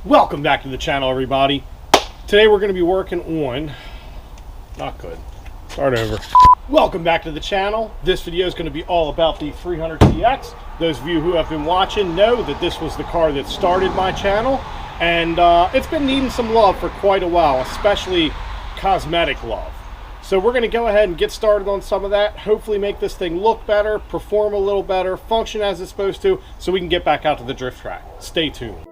Welcome back to the channel, everybody. Today we're going to be working on, not good, start over. Welcome back to the channel. This video is going to be all about the 300TX. Those of you who have been watching know that this was the car that started my channel, and it's been needing some love for quite a while, especially cosmetic love. So we're going to go ahead and get started on some of that, hopefully make this thing look better, perform a little better, function as it's supposed to, so we can get back out to the drift track. Stay tuned.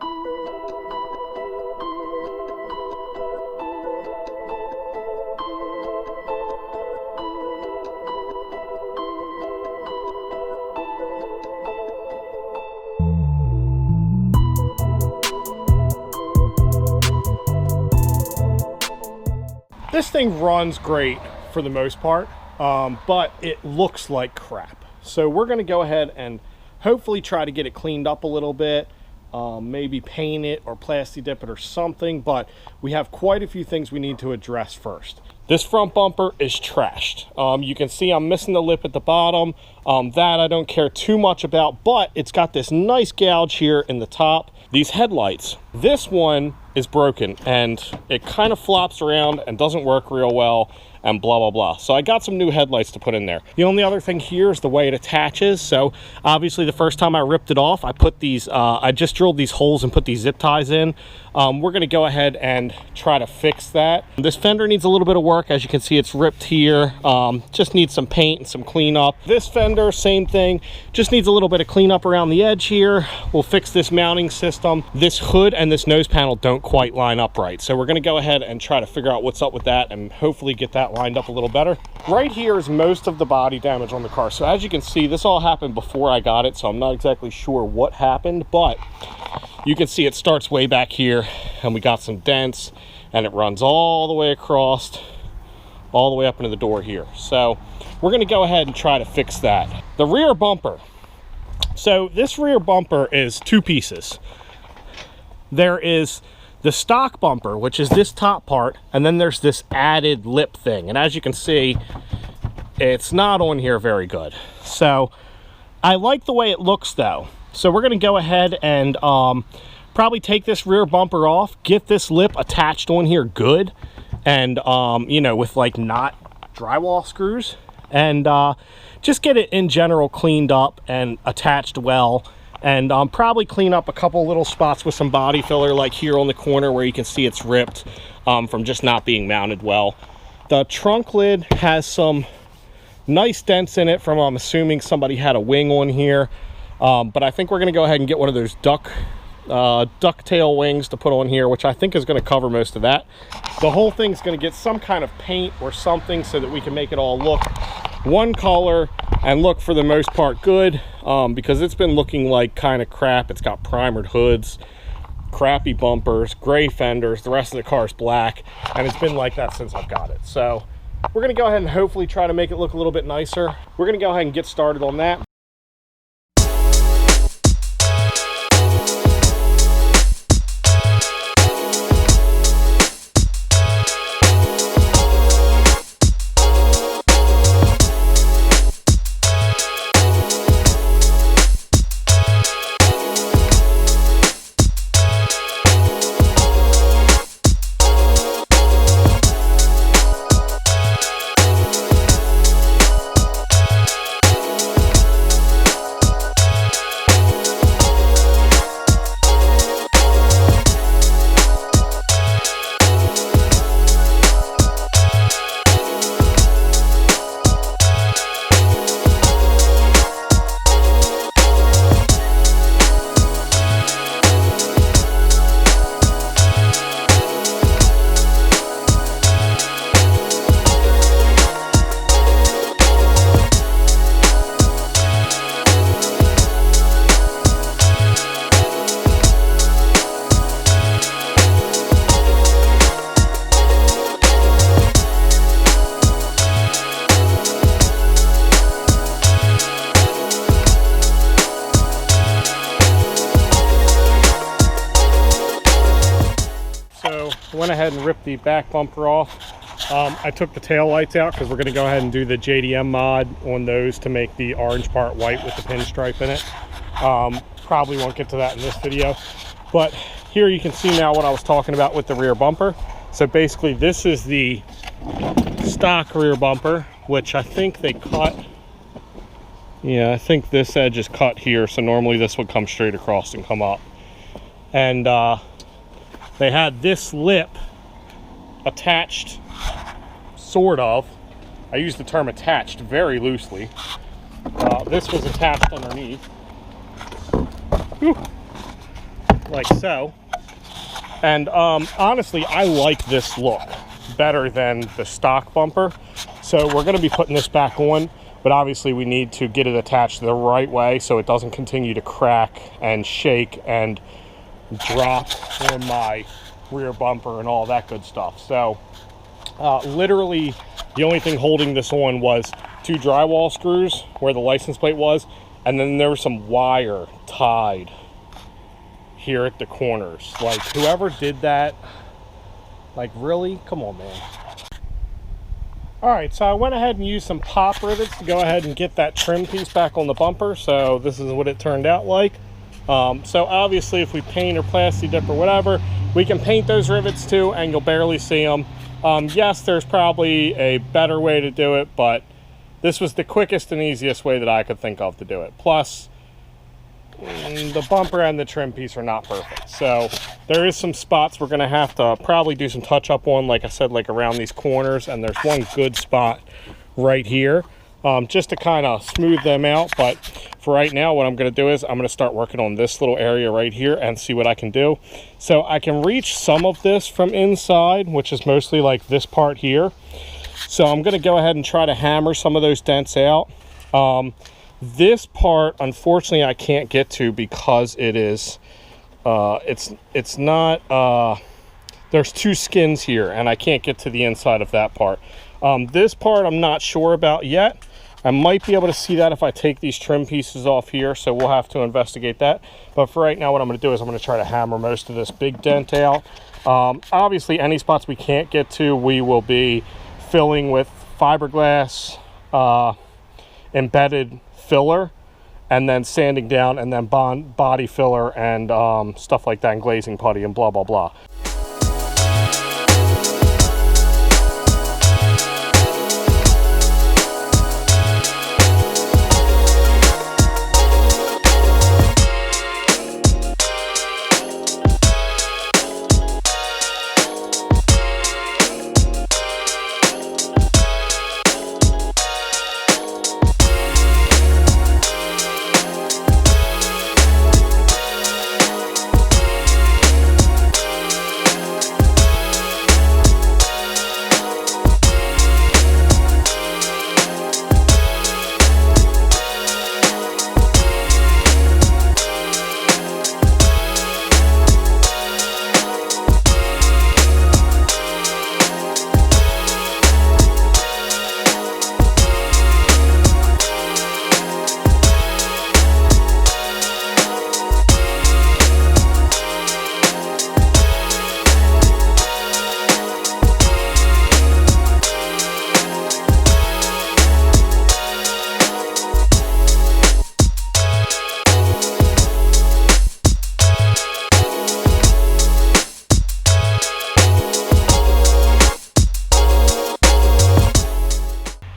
This thing runs great for the most part, but it looks like crap. So we're going to go ahead and hopefully try to get it cleaned up a little bit, maybe paint it or plasti dip it or something, but we have quite a few things we need to address first. This front bumper is trashed. You can see I'm missing the lip at the bottom. That I don't care too much about, but it's got this nice gouge here in the top. These headlights, this one is broken and it kind of flops around and doesn't work real well and blah blah blah. So I got some new headlights to put in there. The only other thing here is the way it attaches. So obviously the first time I ripped it off, I put these I just drilled these holes and put these zip ties in. We're going to go ahead and try to fix that. This fender needs a little bit of work. As you can see, it's ripped here. Just needs some paint and some cleanup. This fender, same thing, just needs a little bit of cleanup around the edge here. We'll fix this mounting system. This hood and this nose panel don't quite line up right, so we're going to go ahead and try to figure out what's up with that and hopefully get that lined up a little better. Right here is most of the body damage on the car. So as you can see, this all happened before I got it, so I'm not exactly sure what happened, but you can see it starts way back here and we got some dents and it runs all the way across, all the way up into the door here. So we're going to go ahead and try to fix that. The rear bumper. So this rear bumper is two pieces. There is the stock bumper, which is this top part, and then there's this added lip thing. And as you can see, it's not on here very good. So I like the way it looks though. So we're going to go ahead and probably take this rear bumper off, get this lip attached on here good, and you know, with like not drywall screws, and just get it in general cleaned up and attached well. And probably clean up a couple little spots with some body filler, like here on the corner where you can see it's ripped from just not being mounted well. The trunk lid has some nice dents in it from, I'm assuming somebody had a wing on here. But I think we're going to go ahead and get one of those ducktail wings to put on here, which I think is going to cover most of that. The whole thing's going to get some kind of paint or something so that we can make it all look one color and look for the most part good, because it's been looking like kind of crap. It's got primered hoods, crappy bumpers, gray fenders, the rest of the car is black, and it's been like that since I've got it. So we're going to go ahead and hopefully try to make it look a little bit nicer. We're going to go ahead and get started on that. Went ahead and ripped the back bumper off. I took the tail lights out because we're going to go ahead and do the JDM mod on those to make the orange part white with the pinstripe in it. Probably won't get to that in this video, but here you can see now what I was talking about with the rear bumper. So basically this is the stock rear bumper, which I think they cut. Yeah, I think this edge is cut here, so normally this would come straight across and come up. And they had this lip attached, sort of. I use the term attached very loosely. This was attached underneath. Whew. Like so. And honestly, I like this look better than the stock bumper. So we're going to be putting this back on, but obviously we need to get it attached the right way so it doesn't continue to crack and shake and drop on my rear bumper and all that good stuff. So literally the only thing holding this on was 2 drywall screws where the license plate was, and then there was some wire tied here at the corners. Like, whoever did that, like, really? Come on, man. All right, so I went ahead and used some pop rivets to go ahead and get that trim piece back on the bumper. So this is what it turned out like. So obviously if we paint or plasti dip or whatever, we can paint those rivets too, and you'll barely see them. Yes, there's probably a better way to do it, but this was the quickest and easiest way that I could think of to do it. Plus, the bumper and the trim piece are not perfect. So there is some spots we're gonna have to probably do some touch up on, like I said, like around these corners, and there's one good spot right here, just to kind of smooth them out. But for right now, what I'm gonna do is I'm gonna start working on this little area right here and see what I can do. So I can reach some of this from inside, which is mostly like this part here. So I'm gonna go ahead and try to hammer some of those dents out. This part, unfortunately, I can't get to because it is, it's not, there's 2 skins here, and I can't get to the inside of that part. This part I'm not sure about yet. I might be able to see that if I take these trim pieces off here, so we'll have to investigate that. But for right now, what I'm going to do is I'm going to try to hammer most of this big dent out. Obviously, any spots we can't get to, we will be filling with fiberglass embedded filler, and then sanding down, and then body filler and stuff like that, and glazing putty and blah blah blah.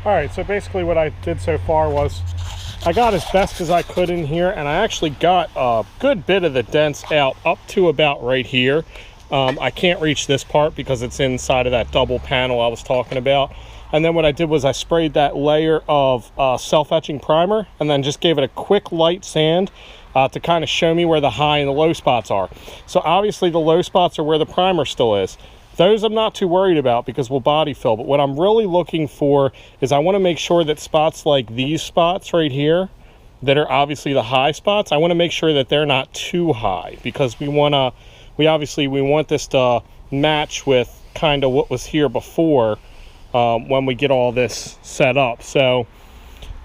Alright, so basically what I did so far was I got as best as I could in here, and I actually got a good bit of the dents out up to about right here. I can't reach this part because it's inside of that double panel I was talking about. And then what I did was I sprayed that layer of self-etching primer, and then just gave it a quick light sand to kind of show me where the high and the low spots are. So obviously the low spots are where the primer still is. Those I'm not too worried about because we'll body fill, but what I'm really looking for is I want to make sure that spots like these spots right here that are obviously the high spots, I want to make sure that they're not too high, because we want this to match with kind of what was here before when we get all this set up. So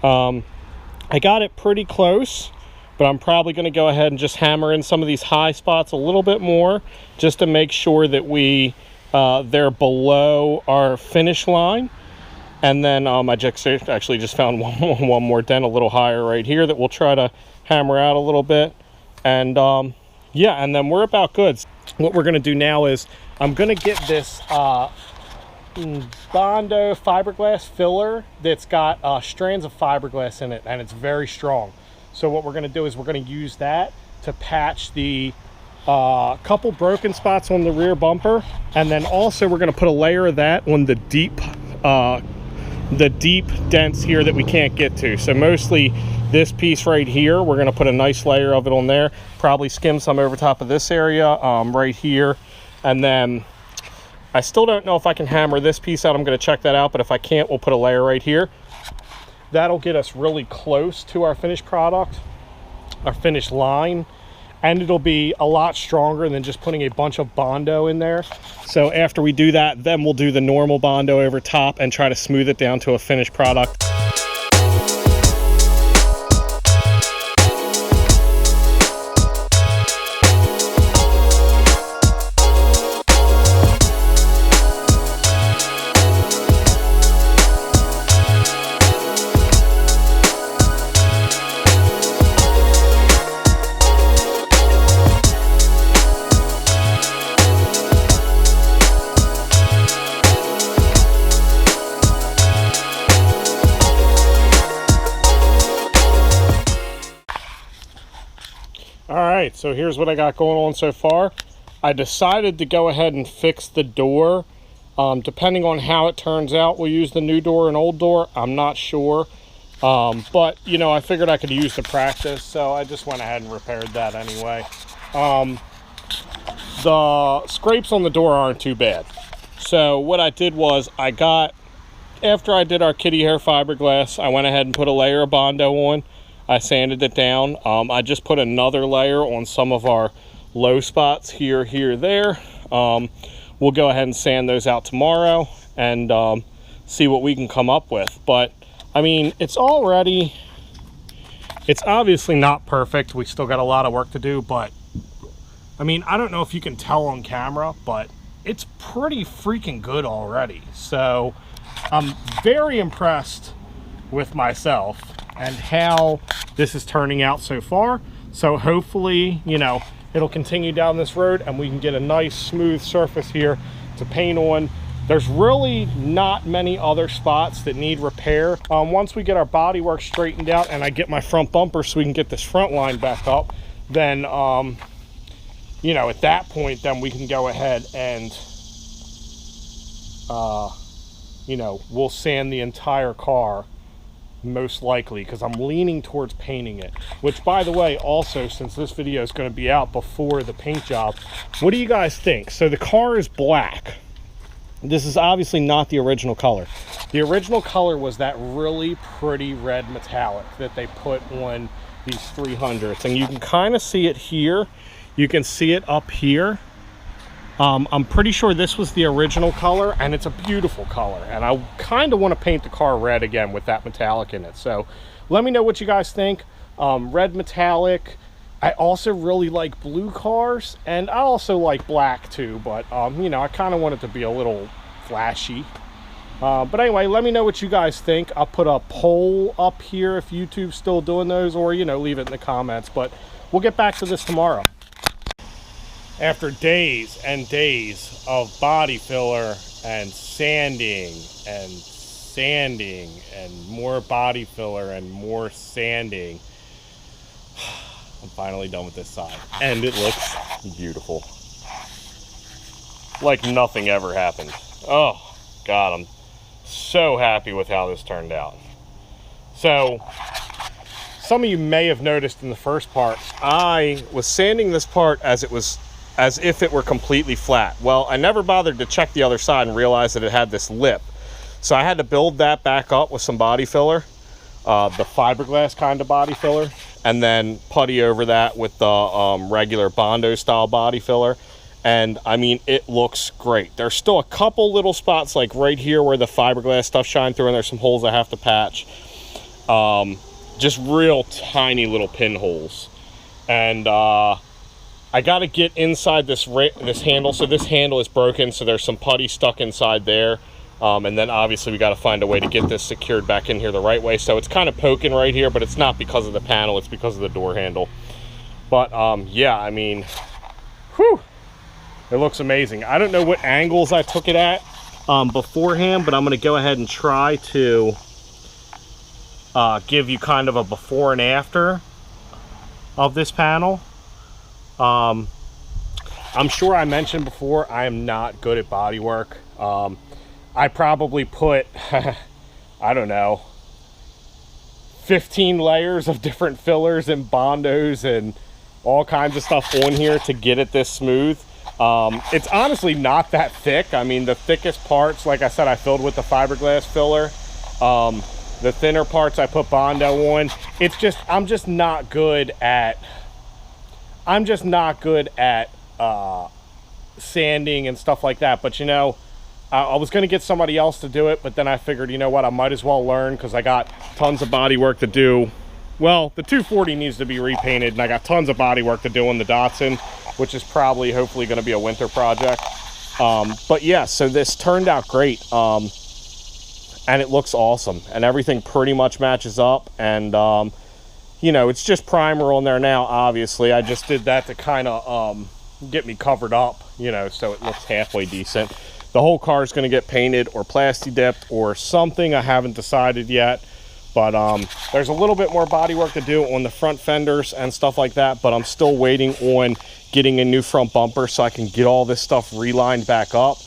I got it pretty close, but I'm probably going to go ahead and just hammer in some of these high spots a little bit more just to make sure that they're below our finish line. And then I actually just found one more dent a little higher right here that we'll try to hammer out a little bit. And yeah, and then we're about good. What we're going to do now is I'm going to get this Bondo fiberglass filler that's got strands of fiberglass in it, and it's very strong. So what we're going to do is we're going to use that to patch the couple broken spots on the rear bumper, and then also we're going to put a layer of that on the deep dents here that we can't get to. So mostly this piece right here, we're going to put a nice layer of it on there, probably skim some over top of this area right here, and then I still don't know if I can hammer this piece out. I'm going to check that out, but if I can't, we'll put a layer right here. That'll get us really close to our finished product, our finished line, and it'll be a lot stronger than just putting a bunch of Bondo in there. So after we do that, then we'll do the normal Bondo over top and try to smooth it down to a finished product. Alright, so here's what I got going on so far. I decided to go ahead and fix the door. Depending on how it turns out, we'll use the new door and old door. I'm not sure. But, you know, I figured I could use the practice, so I just went ahead and repaired that anyway. The scrapes on the door aren't too bad. So what I did was after I did our kitty hair fiberglass, I went ahead and put a layer of Bondo on. I sanded it down. I just put another layer on some of our low spots here, there. We'll go ahead and sand those out tomorrow and see what we can come up with. But I mean, it's obviously not perfect. We still got a lot of work to do, but I mean, I don't know if you can tell on camera, but it's pretty freaking good already. So I'm very impressed with myself and how this is turning out so far. So hopefully, you know, it'll continue down this road and we can get a nice smooth surface here to paint on. There's really not many other spots that need repair. Once we get our bodywork straightened out and I get my front bumper so we can get this front line back up, then you know, at that point, then we can go ahead and you know, we'll sand the entire car, most likely, because I'm leaning towards painting it. Which, by the way, also, since this video is going to be out before the paint job, what do you guys think? So the car is black. This is obviously not the original color. The original color was that really pretty red metallic that they put on these 300s, and you can kind of see it here. You can see it up here. I'm pretty sure this was the original color, and it's a beautiful color, and I kind of want to paint the car red again with that metallic in it. So let me know what you guys think. Red metallic. I also really like blue cars, and I also like black too, but you know, I kind of want it to be a little flashy. But anyway, let me know what you guys think. I'll put a poll up here if YouTube's still doing those, or, you know, leave it in the comments. But we'll get back to this tomorrow. After days and days of body filler and sanding and more body filler and more sanding, I'm finally done with this side, and it looks beautiful, like nothing ever happened. Oh God, I'm so happy with how this turned out. So some of you may have noticed in the first part, I was sanding this part as if it were completely flat. Well, I never bothered to check the other side and realize that it had this lip. So I had to build that back up with some body filler, the fiberglass kind of body filler, and then putty over that with the regular Bondo style body filler. And I mean, it looks great. There's still a couple little spots like right here where the fiberglass stuff shine through, and there's some holes I have to patch. Just real tiny little pinholes. And I got to get inside this handle. So this handle is broken, so there's some putty stuck inside there. And then obviously we got to find a way to get this secured back in here the right way. So it's kind of poking right here, but it's not because of the panel, it's because of the door handle. But yeah, I mean, whew, it looks amazing. I don't know what angles I took it at beforehand, but I'm going to go ahead and try to give you kind of a before and after of this panel. I'm sure I mentioned before, I am not good at body work. I probably put, I don't know, 15 layers of different fillers and Bondos and all kinds of stuff on here to get it this smooth. It's honestly not that thick. I mean, the thickest parts, like I said, I filled with the fiberglass filler. The thinner parts I put Bondo on. It's just, I'm just not good at sanding and stuff like that. But you know, I was going to get somebody else to do it, but then I figured, you know what, I might as well learn, because I got tons of body work to do. Well, the 240 needs to be repainted, and I got tons of body work to do on the Datsun, which is probably, hopefully, going to be a winter project. But yeah, so this turned out great, and it looks awesome, and everything pretty much matches up. And you know, it's just primer on there now. Obviously, I just did that to kind of get me covered up, you know, so it looks halfway decent. The whole car is going to get painted or plasti dipped or something. I haven't decided yet, but there's a little bit more body work to do on the front fenders and stuff like that. But I'm still waiting on getting a new front bumper so I can get all this stuff relined back up,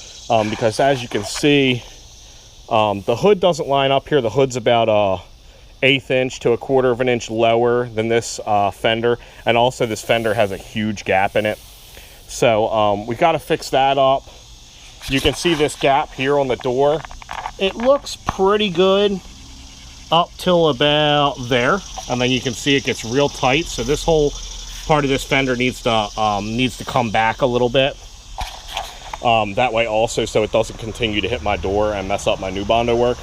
because as you can see, the hood doesn't line up here. The hood's about 1/8 inch to 1/4 of an inch lower than this fender, and also this fender has a huge gap in it. So we got to fix that up. You can see this gap here on the door. It looks pretty good up till about there, and then you can see it gets real tight. So this whole part of this fender needs to come back a little bit. That way also, so it doesn't continue to hit my door and mess up my new Bondo work.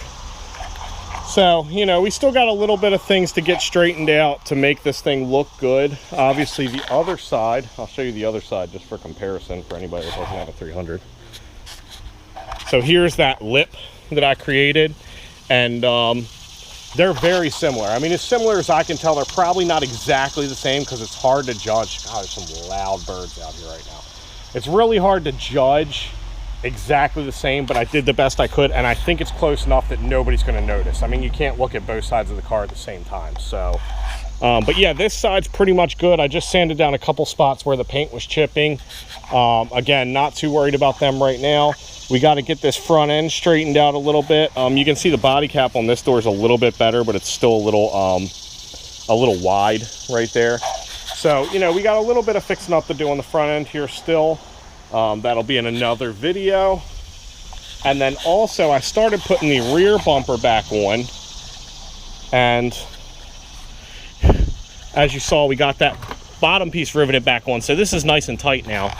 So, you know, we still got a little bit of things to get straightened out to make this thing look good. Obviously, the other side, I'll show you the other side just for comparison for anybody that doesn't have a 300. So here's that lip that I created, and they're very similar. I mean, as similar as I can tell. They're probably not exactly the same because it's hard to judge. God, there's some loud birds out here right now. It's really hard to judge exactly the same, but I did the best I could, and I think it's close enough that nobody's going to notice. I mean, you can't look at both sides of the car at the same time. So but yeah, this side's pretty much good. I just sanded down a couple spots where the paint was chipping. Again, not too worried about them right now. We got to get this front end straightened out a little bit. You can see the body cap on this door is a little bit better, but it's still a little wide right there. So, you know, we got a little bit of fixing up to do on the front end here still. That'll be in another video. And then also I started putting the rear bumper back on, and as you saw, we got that bottom piece riveted back on. So this is nice and tight now,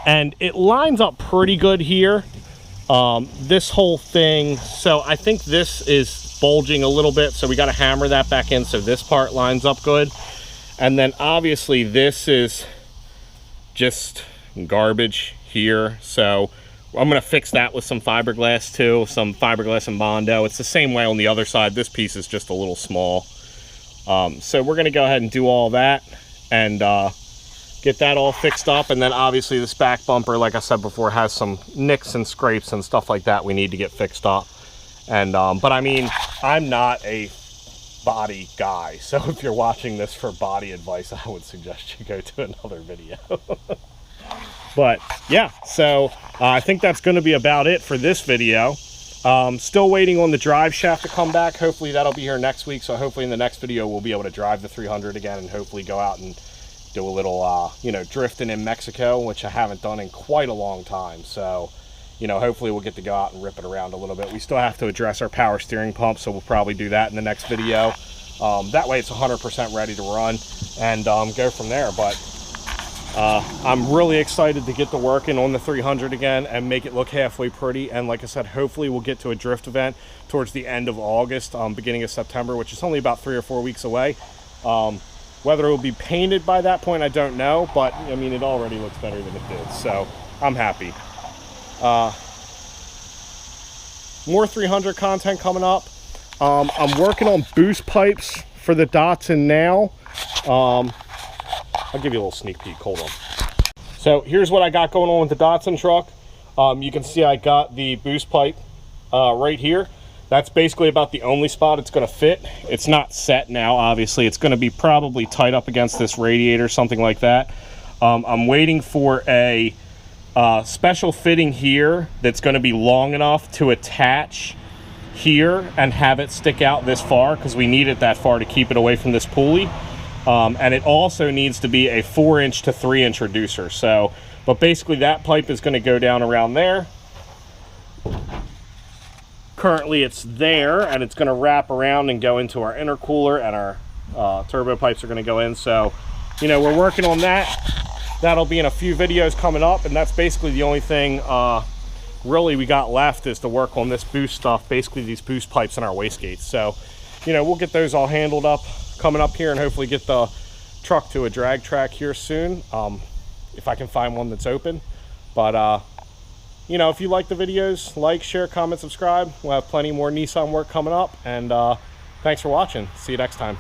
and it lines up pretty good here. This whole thing, so I think this is bulging a little bit, so we got to hammer that back in so this part lines up good. And then obviously this is just garbage here, so I'm going to fix that with some fiberglass too, some fiberglass and Bondo. It's the same way on the other side. This piece is just a little small. So we're going to go ahead and do all that and get that all fixed up. And then obviously this back bumper, like I said before, has some nicks and scrapes and stuff like that we need to get fixed up. And but I mean, I'm not a body guy, so if you're watching this for body advice, I would suggest you go to another video. But yeah, so I think that's going to be about it for this video. Still waiting on the drive shaft to come back. Hopefully that'll be here next week, so hopefully in the next video we'll be able to drive the 300 again and hopefully go out and do a little you know, drifting in Mexico, which I haven't done in quite a long time. So, you know, hopefully we'll get to go out and rip it around a little bit. We still have to address our power steering pump, so we'll probably do that in the next video. That way it's 100% ready to run, and go from there. But I'm really excited to get to working on the 300 again and make it look halfway pretty. And like I said, hopefully we'll get to a drift event towards the end of August, beginning of September, which is only about 3 or 4 weeks away. Whether it will be painted by that point, I don't know, but I mean, it already looks better than it did, so I'm happy. More 300 content coming up. I'm working on boost pipes for the Datsun now. I'll give you a little sneak peek. Hold on. So here's what I got going on with the Datsun truck. You can see I got the boost pipe right here. That's basically about the only spot it's going to fit. It's not set now, obviously. It's going to be probably tight up against this radiator, something like that. I'm waiting for a special fitting here that's going to be long enough to attach here and have it stick out this far, because we need it that far to keep it away from this pulley. And it also needs to be a 4-inch to 3-inch reducer. So, but basically that pipe is going to go down around there. Currently it's there, and it's going to wrap around and go into our intercooler, and our turbo pipes are going to go in. So, you know, we're working on that. That'll be in a few videos coming up, and that's basically the only thing really we got left, is to work on this boost stuff, basically these boost pipes and our wastegates. So, you know, we'll get those all handled up coming up here, and hopefully get the truck to a drag track here soon, if I can find one that's open. But you know, if you like the videos, like, share, comment, subscribe. We'll have plenty more Nissan work coming up, and thanks for watching. See you next time.